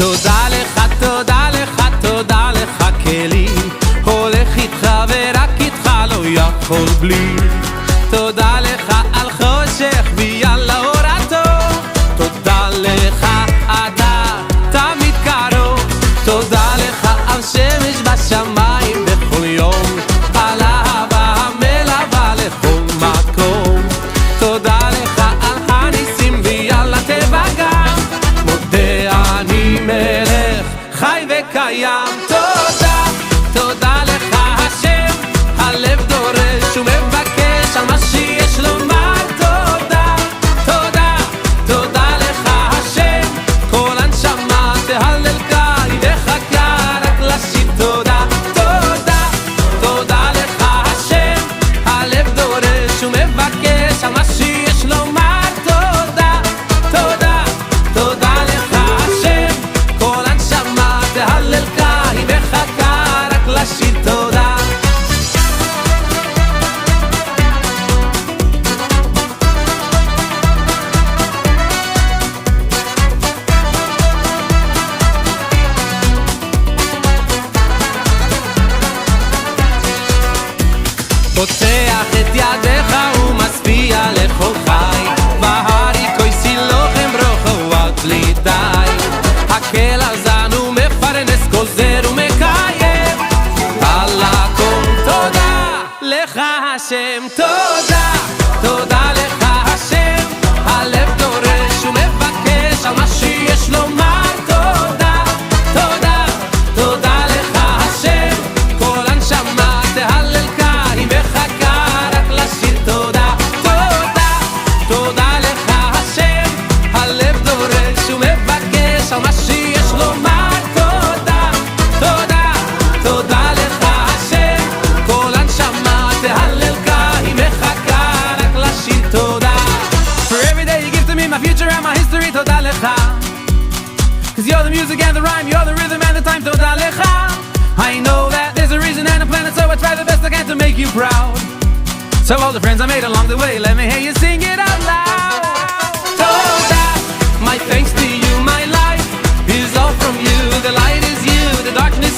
תודה לך, תודה לך, תודה לך כלי הולך איתך ורק איתך לא יכול בלי תודה לך על חושך ויאללה אור הטוב תודה לך, אתה תמיד קרוב תודה לך על שמש בשמיים בכל יום על אהבה המלווה לכל מקום תודה לך על הניסים ויאללה טבע גם מודה אני מלך חי וקיים תודה, תודה לך השם הלב דורש ומבקש על מה שיש לומר תודה, תודה, תודה לך השם כל הנשמה תהלל קי וחכה רק לשיר תודה, תודה, תודה לך השם הלב דורש ומבקש על מה שיש לומר תודה, תודה, תודה לך השם כל הנשמה תהלל קי וחכה רק לשיר תודה פותח את ידיך ומשפיע לכל חי בהרי כויסי לוחם רוחו עד בלי די הקל הזן ומפרנס גוזר ומקיים על הכל תודה לך השם תודה, תודה לך השם הלב דורש ומבקש על מה שיש לומר תודה, תודה, תודה לך השם כל הנשמה תהלל קי וחכה רק לשיר תודה, תודה, תודה לך השם הלב דורש ומבקש על מה שיש לומר תודה, תודה, תודה לך השם כל הנשמה תהלל קי וחכה רק לשיר תודה For every day you give to me my future and my history תודה לך Cause you're the music and the rhyme, you're the rhythm and the time תודה לך I know that there's a reason and a planet so I try the best I can to make you proud So all the friends I made along the way let me hear you sing it out loud תודה, my thanks to you my life is all from you The light is you, the darkness